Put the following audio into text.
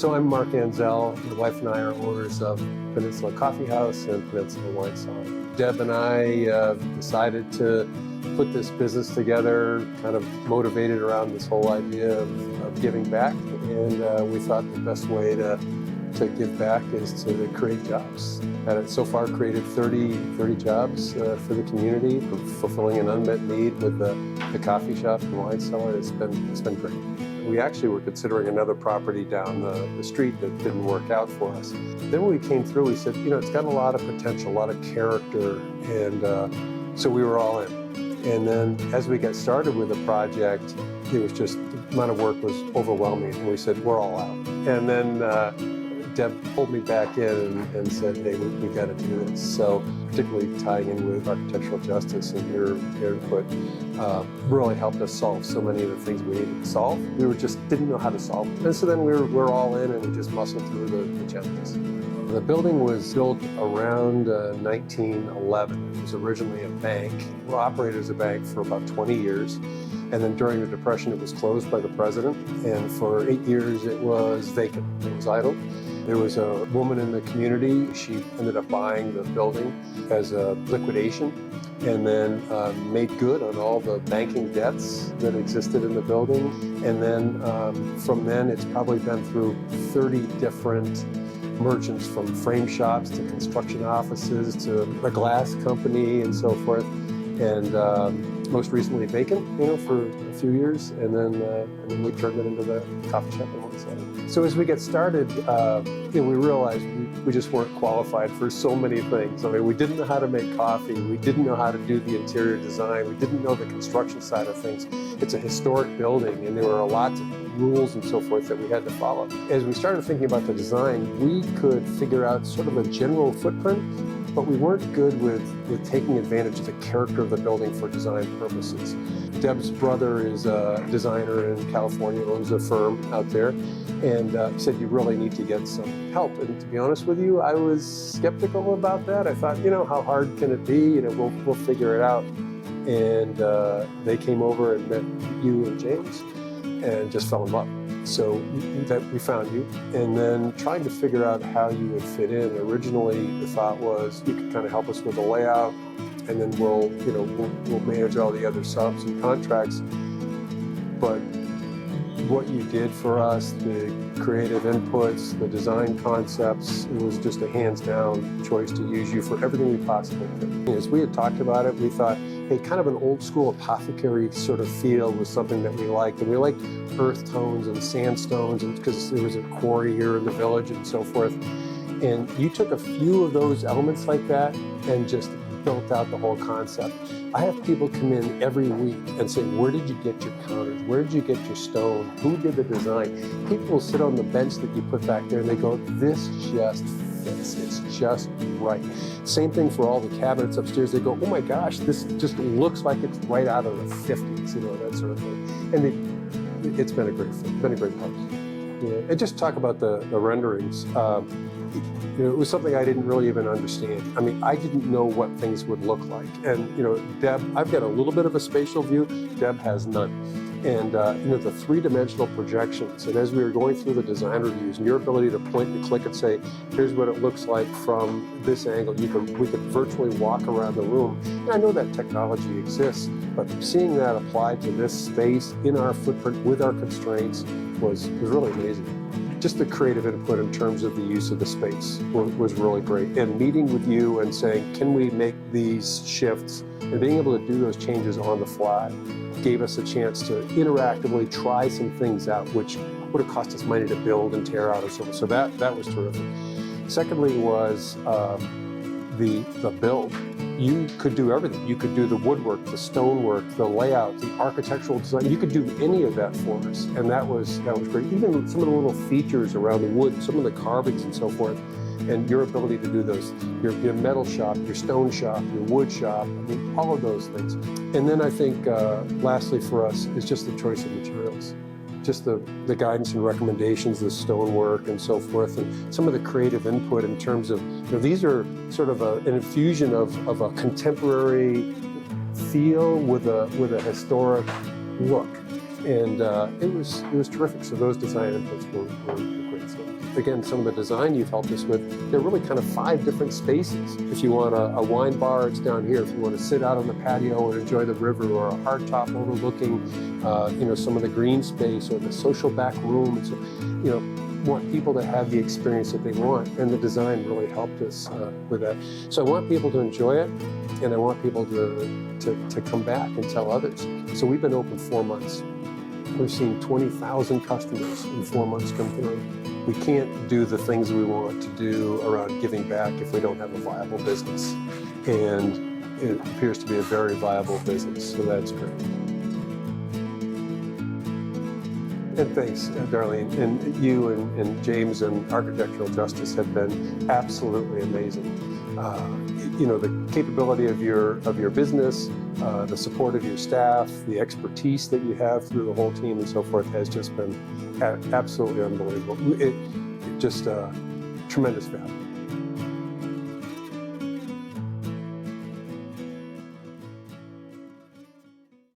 So I'm Mark Anzelc. My wife and I are owners of Peninsula Coffee House and Peninsula Wine Cellar. Deb and I decided to put this business together, kind of motivated around this whole idea of giving back. And we thought the best way to give back is to create jobs. And it's so far created 30 jobs for the community, fulfilling an unmet need with the coffee shop and wine cellar. It's been great. We actually were considering another property down the street that didn't work out for us. Then when we came through, we said, it's got a lot of potential, a lot of character, and so we were all in. And then as we got started with the project, it was just, the amount of work was overwhelming, and we said, we're all out. And then Deb pulled me back in and said, hey, we got to do this. So particularly tying in with architectural justice and your input really helped us solve so many of the things we needed to solve. We didn't know how to solve them. And so then we're all in and we just muscled through the challenges. The building was built around 1911. It was originally a bank. We operated as a bank for about 20 years. And then during the Depression, it was closed by the president. And for 8 years, it was vacant. It was idle. There was a woman in the community. She ended up buying the building as a liquidation and then made good on all the banking debts that existed in the building. And then from then, it's probably been through 30 different merchants, from frame shops to construction offices to a glass company and so forth. And most recently vacant, for a few years, and then we turned it into the coffee shop and wine cellar. So as we get started, we realized we just weren't qualified for so many things. I mean, we didn't know how to make coffee, we didn't know how to do the interior design, we didn't know the construction side of things. It's a historic building, and there were a lot of rules and so forth that we had to follow. As we started thinking about the design, we could figure out sort of a general footprint, but we weren't good with taking advantage of the character of the building for design purposes. Deb's brother is a designer in California, owns a firm out there, and he said, you really need to get some help. And to be honest with you, I was skeptical about that. I thought, how hard can it be? We'll figure it out. And they came over and met you and James and just fell in love. So that we found you, and then trying to figure out how you would fit in. Originally, the thought was you could kind of help us with the layout, and then we'll manage all the other subs and contracts. But what you did for us, the creative inputs, the design concepts, it was just a hands-down choice to use you for everything we possibly could. As we had talked about it, we thought, hey, kind of an old school apothecary sort of feel was something that we liked. And we liked earth tones and sandstones, and because there was a quarry here in the village and so forth. And you took a few of those elements like that and just built out the whole concept. I have people come in every week and say, where did you get your counters? Where did you get your stone? Who did the design? People will sit on the bench that you put back there and they go, this just fits. It's just right. Same thing for all the cabinets upstairs. They go, oh my gosh, this just looks like it's right out of the 50s, that sort of thing. And it's been a great fit, been a great part. And just talk about the renderings. It was something I didn't really even understand. I mean, I didn't know what things would look like. And, Deb, I've got a little bit of a spatial view. Deb has none. And, the three-dimensional projections. And as we were going through the design reviews, and your ability to point and click and say, here's what it looks like from this angle. We could virtually walk around the room. And I know that technology exists, but seeing that applied to this space in our footprint with our constraints was really amazing. Just the creative input in terms of the use of the space was really great. And meeting with you and saying, can we make these shifts, and being able to do those changes on the fly gave us a chance to interactively try some things out, which would have cost us money to build and tear out and so on. So that was terrific. Secondly was the build. You could do everything. You could do the woodwork, the stonework, the layout, the architectural design. You could do any of that for us, and that was great. Even some of the little features around the wood, some of the carvings and so forth, and your ability to do those, your metal shop, your stone shop, your wood shop, all of those things. And then I think lastly for us is just the choice of materials. Just the guidance and recommendations, the stonework and so forth, and some of the creative input in terms of, these are sort of an infusion of a contemporary feel with a historic look. And it was terrific. So those design inputs were great. experience. Again, some of the design you've helped us with, they're really kind of 5 different spaces. If you want a wine bar, it's down here. If you want to sit out on the patio and enjoy the river, or a hardtop overlooking, some of the green space or the social back room. And so, want people to have the experience that they want, and the design really helped us with that. So I want people to enjoy it, and I want people to come back and tell others. So we've been open 4 months. We're seeing 20,000 customers in 4 months come through. We can't do the things we want to do around giving back if we don't have a viable business. And it appears to be a very viable business, so that's great. And thanks, Darlene. And you and James and Architectural Justice have been absolutely amazing. The capability of your business, the support of your staff, the expertise that you have through the whole team and so forth has just been absolutely unbelievable. It just tremendous value.